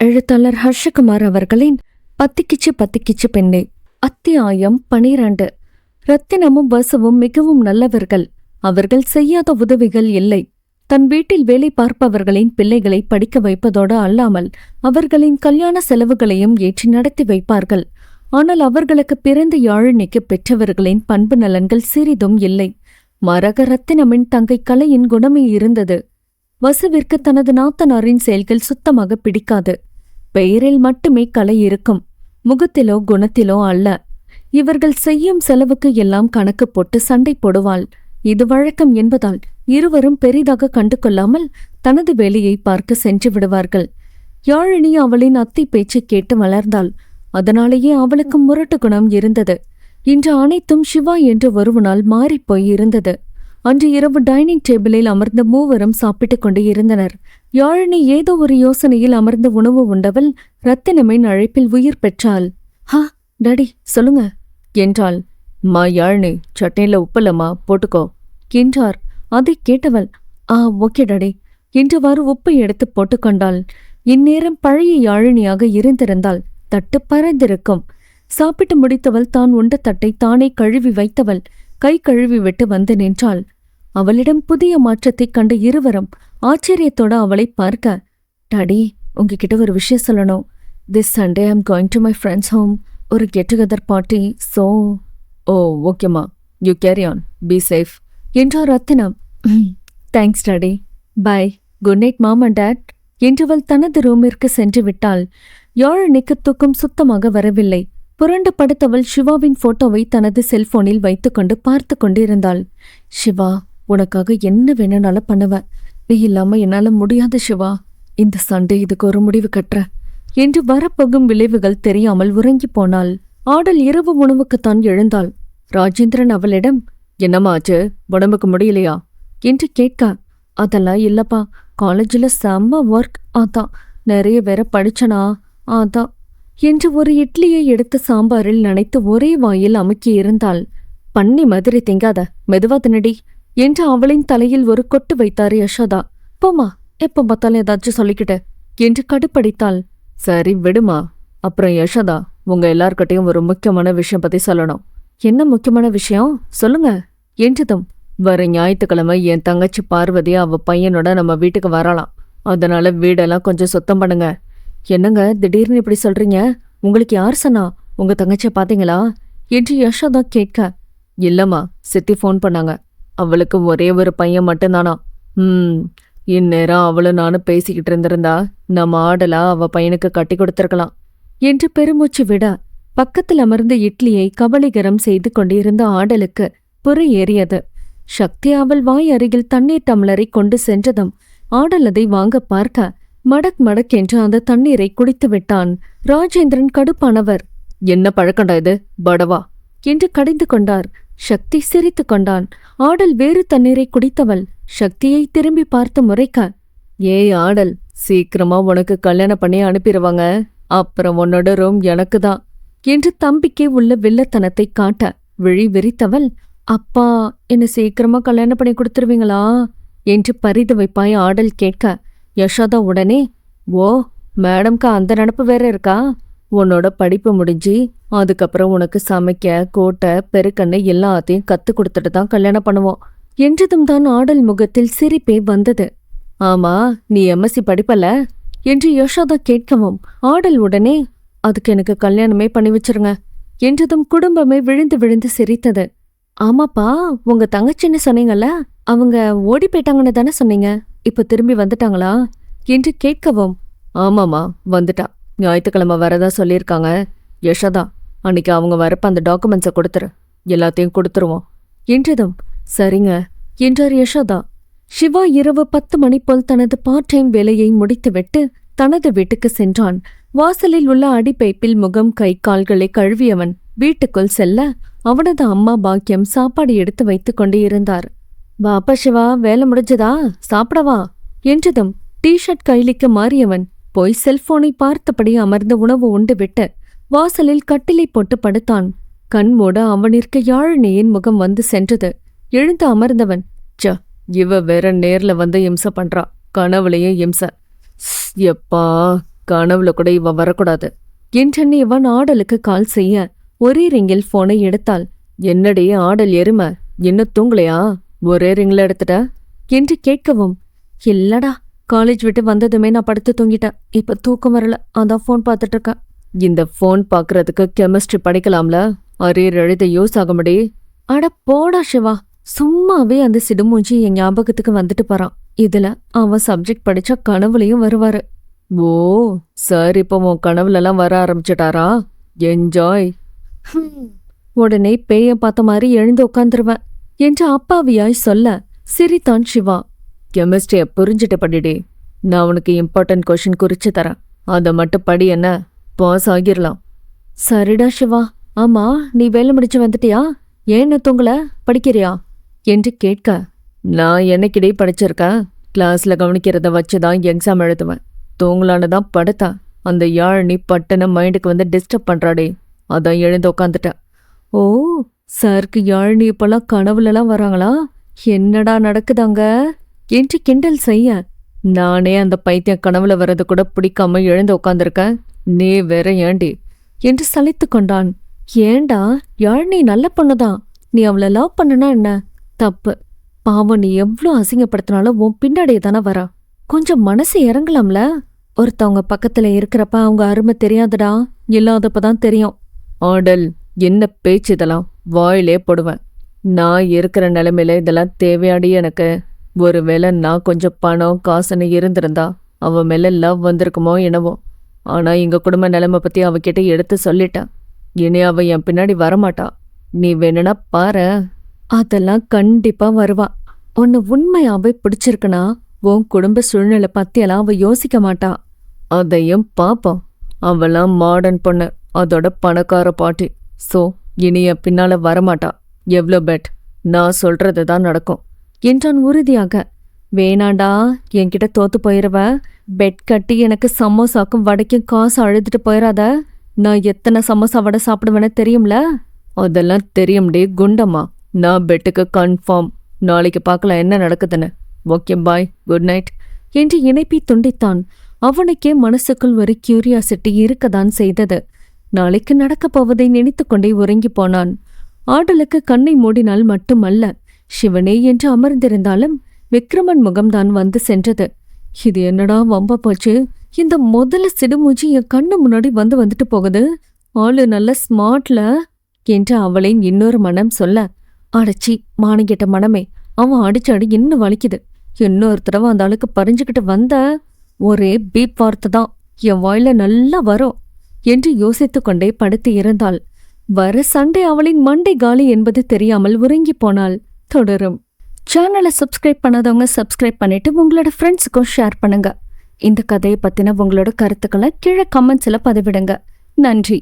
எழுத்தாளர் ஹர்ஷகுமார் அவர்களின் பத்திக்கிச்சு பத்திக்கிச்சு பெண்ணே. அத்தியாயம் 12. ரத்தினமும் வசுவும் மிகவும் நல்லவர்கள். அவர்கள் செய்யாத உதவிகள் இல்லை. தன் வீட்டில் வேலை பார்ப்பவர்களின் பிள்ளைகளை படிக்க வைப்பதோடு அல்லாமல் அவர்களின் கல்யாண செலவுகளையும் ஏற்றி நடத்தி வைப்பார்கள். ஆனால் அவர்களுக்கு பிறந்த யாழினிக்கு பெற்றவர்களின் பண்பு நலன்கள் சிறிதும் இல்லை. மரக ரத்தினமின் தங்கை கலையின் குணமே இருந்தது. வசுவிற்கு தனது நாத்தனாரின் செயல்கள் சுத்தமாக பிடிக்காது. பெயரில் மட்டுமே கலை இருக்கும், முகத்திலோ குணத்திலோ அல்ல. இவர்கள் செய்யும் செலவுக்கு எல்லாம் கணக்கு போட்டு சண்டை போடுவாள். இது வழக்கம் என்பதால் இருவரும் பெரிதாக கண்டு கொள்ளாமல் தனது வேலையை பார்க்க சென்று விடுவார்கள். யாழினி அவளின் அத்தை பேச்சை கேட்டு வளர்ந்தாள். அதனாலேயே அவளுக்கு முரட்டு குணம் இருந்தது. இன்று அனைத்தும் சிவா என்று ஒருவனால் மாறிப்போய் இருந்தது. அன்று இரவு டைனிங் டேபிளில் அமர்ந்த மூவரும் சாப்பிட்டுக் கொண்டு இருந்தனர். யாழினி ஏதோ ஒரு யோசனையில் அமர்ந்த உணவு உண்டவள் ரத்தினமின் அழைப்பில் உயிர் பெற்றாள். "ஹா டாடி, சொல்லுங்க" என்றாள். "மா யாழினி, சட்னியில உப்பில்லம்மா, போட்டுக்கோ" என்றார். அதை கேட்டவள் ஓகே டாடி என்றவாறு உப்பை எடுத்து போட்டுக்கொண்டாள். இந்நேரம் பழைய யாழினியாக இருந்திருந்தாள் தட்டு பறந்திருக்கும். சாப்பிட்டு முடித்தவள் தான் உண்ட தட்டை தானே கழுவி வைத்தவள் கை கழுவி விட்டு வந்து நின்றாள். அவளிடம் புதிய மாற்றத்தைக் கண்ட இருவரும் ஆச்சரியத்தோட அவளை பார்க்க, "டாடி, உங்ககிட்ட ஒரு விஷயம் சொல்லணும். This Sunday I'm going to my friends home. ஒரு get together party. So..." "oh ஓகேம்மா, you carry on, be safe" என்றார் Rathinam. "Thanks daddy, bye, good night mom and dad" என்றவள் தனது ரூமிற்கு சென்று விட்டாள். யாழினிக்கு தூக்கம் சுத்தமாக வரவில்லை. புரண்டு படுத்தவள் சிவாவின் போட்டோவை தனது செல்போனில் வைத்துக்கொண்டு பார்த்து கொண்டிருந்தாள். "சிவா, உனக்காக என்ன வேணும்னாலும் பண்ணுவேன். நீ இல்லாம என்னால முடியாது சிவா. இந்த சண்டே இதுக்கு ஒரு முடிவு கட்டுற" என்று வரப்போகும் விளைவுகள் தெரியாமல் உறங்கி போனாள். ஆடல் இரவு உணவுக்குத்தான் எழுந்தாள். ராஜேந்திரன் அவளிடம், "என்னம்மா ஆச்சு, உடம்புக்கு முடியலையா?" என்று கேட்க, "அதெல்லாம் இல்லப்பா, காலேஜில் செம்ம ஒர்க், அதான். நிறைய வேற படிச்சனா, அதான்" என்று ஒரு இட்லியை எடுத்து சாம்பாரில் நனைத்து ஒரே வாயில் அமுக்கி இருந்தாள். "பண்ணி மாதிரி திங்காத, மெதுவா தின்னடி" என்று அவளின் தலையில் ஒரு கொட்டு வைத்தார் யசோதா. "போமா, எப்ப பார்த்தாலும் ஏதாச்சும் சொல்லிக்கிட்டு" என்று கடுப்படித்தாள். "சரி விடுமா. அப்புறம் யசோதா, உங்க எல்லார்கிட்டையும் ஒரு முக்கியமான விஷயம் பத்தி சொல்லணும்." "என்ன முக்கியமான விஷயம், சொல்லுங்க" என்றதும், "வர ஞாயிற்றுக்கிழமை என் தங்கச்சி பார்வதி அவ பையனோட நம்ம வீட்டுக்கு வரலாம். அதனால வீடெல்லாம் கொஞ்சம் சுத்தம் பண்ணுங்க." "என்னங்க திடீர்னு இப்படி சொல்றீங்க? உங்களுக்கு யார் சொன்னா? உங்க தங்கச்சியை பாத்தீங்களா?" என்று யசோதா கேட்க, "இல்லம்மா, சித்தி ஃபோன் பண்ணாங்க. அவளுக்கு ஒரே ஒரு பையன் மட்டும்தானா. இந்நேரம் அவளும் நானும் பேசிக்கிட்டு இருந்திருந்தா நம்ம ஆடலா அவ பையனுக்கு கட்டி கொடுத்திருக்கலாம்" என்று பெருமூச்சு விட, பக்கத்தில் அமர்ந்த இட்லியை கபலீகரம் செய்து கொண்டிருந்த ஆடலுக்கு புரை ஏறியது. சக்தி அவள் வாய் அருகில் தண்ணீர் டம்ளரை கொண்டு சென்றதும் ஆடல் அதை வாங்க பார்க்க மடக் மடக் என்று அந்த தண்ணீரை குடித்து விட்டான். ராஜேந்திரன் கடுப்பானவர், "என்ன பழக்கண்டா இது, படவா" என்று கடிந்து கொண்டார். சக்தி சிரித்து கொண்டான். ஆடல் வேறு தண்ணீரை குடித்தவள் சக்தியை திரும்பி பார்த்து முறைக்க, "ஏய் ஆடல், சீக்கிரமா உனக்கு கல்யாணம் பண்ணி அனுப்பிடுவாங்க. அப்புறம் உன்னோட ரூம் எனக்கு தான்" என்று தம்பிக்கே உள்ள வில்லத்தனத்தை காட்ட விழி விரித்தவள், "அப்பா, என்ன சீக்கிரமா கல்யாணம் பண்ணி கொடுத்துருவீங்களா?" என்று பரிது வைப்பாய் ஆடல் கேட்க, யசோதா உடனே, "ஓ, மேடம்க்கு அந்த நினப்பு வேற இருக்கா? உன்னோட படிப்பு முடிஞ்சு அதுக்கப்புறம் உனக்கு சமைக்க, கோட்டை, பெருக்கண்ணு எல்லாத்தையும் கத்து கொடுத்துட்டு தான் கல்யாணம் பண்ணுவோம்" என்றதும் தான் ஆடல் முகத்தில் சிரிப்பே வந்தது. "ஆமா, நீ எம்எஸ்சி படிப்பல" என்று யசோதா கேட்கவும் ஆடல் உடனே, "அதுக்கு எனக்கு கல்யாணமே பண்ணி வச்சிருங்க" என்றதும் குடும்பமே விழுந்து விழுந்து சிரித்தது. "ஆமாப்பா, உங்க தங்கச்சின்னு சொன்னீங்கல்ல, அவங்க ஓடி போயிட்டாங்கன்னு தானே சொன்னீங்க. இப்ப திரும்பி வந்துட்டாங்களா?" என்று கேட்கவும், "ஆமாமா, வந்துட்டா. ஞாயிற்றுக்கிழமை வரதா சொல்லியிருக்காங்க. யசோதா, அன்னைக்கு அவங்க வரப்ப அந்த டாக்குமெண்ட்ஸை கொடுத்துரு, எல்லாத்தையும் கொடுத்துருவோம்" என்றதும், "சரிங்க" என்றார் யசோதா. சிவா இரவு 10 மணி போல் தனது பார்ட் டைம் வேலையை முடித்துவிட்டு தனது வீட்டுக்கு சென்றான். வாசலில் உள்ள அடிப்பைப்பில் முகம் கை கால்களை கழுவியவன் வீட்டுக்குள் செல்ல, அவனது அம்மா பாக்கியம் சாப்பாடு எடுத்து வைத்துக் கொண்டு இருந்தார். "பாப்பா சிவா, வேலை முடிஞ்சதா, சாப்பிடவா" என்றதும் டிஷர்ட் கைலிக்கு மாறியவன் போய் செல்போனை பார்த்தபடி அமர்ந்து உணவு உண்டு விட்டு வாசலில் கட்டிலை போட்டு படுத்தான். கண் மூட அவனிற்கு யாழினியின் முகம் வந்து சென்றது. எழுந்து அமர்ந்தவன், "ச, இவ வேற நேர்ல வந்து இம்ச பண்றா, கனவுலையும் இம்ச. எப்பா, கனவுல கூட இவ வரக்கூடாது என்றெண்ணி இவன் ஆடலுக்கு கால் செய்ய ஒரே ரிங்கில் போனை எடுத்தாள். என்னடி ஆடல் எருமை, இன்னும் தூங்கலையா? ஒரே ரிங்ல எடுத்துட்ட என்று கேட்கவும், இல்லடா, காலேஜ் விட்டு வந்ததுமே நான் படுத்து தூங்கிட்டேன். இப்ப தூக்கம் வரல, அதான் போன் பார்த்துட்டு இருக்கேன். இந்த போன் பாக்குறதுக்கு கெமிஸ்ட்ரி படிக்கலாம்ல, அரியர் எழுத யூஸ் ஆக முடி. அட போடா சிவா, சும்மாவே அந்த சிடுமூஞ்சி என் ஞாபகத்துக்கு வந்துட்டு போறான். இதுல அவன் சப்ஜெக்ட் படிச்சா கனவுலையும் வருவாரு. ஓ சார், இப்போ உன் கனவுலலாம் வர ஆரம்பிச்சிட்டாரா? என்ஜாய். உடனே பேய பார்த்த மாதிரி எழுந்து உட்காந்துருவேன் என்று அப்பாவியாய் சொல்ல சிரித்தான் சிவா. கெமிஸ்ட்ரிய புரிஞ்சுட்டு படிடி, நான் உனக்கு இம்பார்ட்டன்ட் கொஷின் குறிச்சு தரேன், அதை மட்டும் படி, என்ன பாஸ் ஆகிரலாம். சரிடா சிவா. ஆமா, நீ வேலை முடிச்சு வந்துட்டியா? ஏன்னு தூங்கல, படிக்கிறியா என்று கேட்க, நான் என்னைக்கிடே படிச்சிருக்கேன், கிளாஸ்ல கவனிக்கிறத வச்சுதான் எக்ஸாம் எழுதுவேன். தூங்கலான்னு தான் படுத்தேன். அந்த யாழினி பட்டுன்னு மைண்டுக்கு வந்து டிஸ்டர்ப் பண்றாடே, அதான் எழுந்து உக்காந்துட்டேன். ஓ, சாருக்கு யாழினி இப்பெல்லாம் கனவுலலாம் வராங்களா? என்னடா நடக்குதாங்க என்று கிண்டல் செய்ய, நானே அந்த பைத்தியம் கனவுல வர்றது கூட பிடிக்காம எழுந்து உட்காந்துருக்கேன், நீ வேற ஏண்டி என்று சலித்து கொண்டான். ஏண்டா, யாழினி நல்ல பொண்ணுதான், நீ அவளை லவ் பண்ணனா என்ன? தப்பு. பாவம், நீ எவ்வளோ அசிங்கப்படுத்தினாலும் உன் பின்னாடியே தானே வரா. கொஞ்சம் மனசு இறங்கலாம்ல. ஒருத்தவங்க பக்கத்துல இருக்கிறப்ப அவங்க அருமை தெரியாதுடா, இல்லாதப்பதான் தெரியும். ஆடல், என்ன பேச்சு இதெல்லாம்? வாயிலே போடுவேன். நான் இருக்கிற நிலைமையில இதெல்லாம் தேவையாடி எனக்கு? ஒருவேளை நான் கொஞ்சம் பணம் காசுன்னு இருந்திருந்தா அவன் மேல லவ் வந்திருக்குமோ என்னவோ. ஆனா எங்க குடும்ப நிலைமை பத்தி அவகிட்ட எடுத்து சொல்லிட்டேன். இனி அவ என் பின்னாடி வரமாட்டா. நீ வேணும்னா பாரு. அதெல்லாம் கண்டிப்பா வருவா. உன்னை உண்மையாவே பிடிச்சிருக்குனா உன் குடும்ப சூழ்நிலை பத்தியெல்லாம் அவ யோசிக்க மாட்டா. அதையும் பாப்போம். அவெல்லாம் மாடர்ன் பொண்ணு, அதோட பணக்கார பாட்டி. சோ இனி என் பின்னால வரமாட்டா. எவ்ளோ பெட், நான் சொல்றதுதான் நடக்கும் என்றான் உறுதியாக. வேணாண்டா, என்கிட்ட தோத்து போயிருவ. பெட் கட்டி எனக்கு சமோசாக்கும் வடைக்கும் காசு அழுதுட்டு போயிடாத. நான் எத்தனை சமோசா வடை சாப்பிடுவேன்னு தெரியும்ல? அதெல்லாம் தெரியும்டே குண்டம்மா. நான் பெட்டுக்கு கன்ஃபார்ம். நாளைக்கு பார்க்கலாம் என்ன நடக்குதுன்னு. ஓகே பாய், குட் நைட் என்று இணைப்பி துண்டித்தான். அவனுக்கே மனசுக்குள் ஒரு கியூரியாசிட்டி இருக்கத்தான் செய்தது. நாளைக்கு நடக்கப் போவதை நினைத்து கொண்டே உறங்கி போனான். ஆடலுக்கு கண்ணை மூடினால் மட்டுமல்ல, சிவனே என்று அமர்ந்திருந்தாலும் விக்ரமன் முகம்தான் வந்து சென்றது. இது என்னடா வம்ப போச்சு, இந்த முதல்ல சிடுமூஞ்சி என் கண்ணு முன்னாடி வந்துட்டு போகுது. ஆளு நல்ல ஸ்மார்ட்ல என்று அவளின் இன்னொரு மனம் சொல்ல, அடைச்சி மானங்கிட்ட மனமே, அவன் அடிச்சாடி இன்னும் வலிக்குது. இன்னொரு தடவை அந்த ஆளுக்கு பறிஞ்சுக்கிட்டு வந்த ஒரே பீப் வார்த்தை தான் என் வாயில நல்லா வரும் என்று யோசித்து கொண்டே படுத்து இருந்தாள். வர சண்டே அவளின் மண்டை காலி என்பது தெரியாமல் உறங்கி போனாள். தொடரும். சேனலை சப்ஸ்கிரைப் பண்ணாதவங்க சப்ஸ்கிரைப் பண்ணிட்டு உங்களோட ஃப்ரெண்ட்ஸுக்கும் ஷேர் பண்ணுங்க. இந்த கதையை பத்தின உங்களோட கருத்துக்களை கீழே கமெண்ட்ஸ்ல பதிவிடுங்க. நன்றி.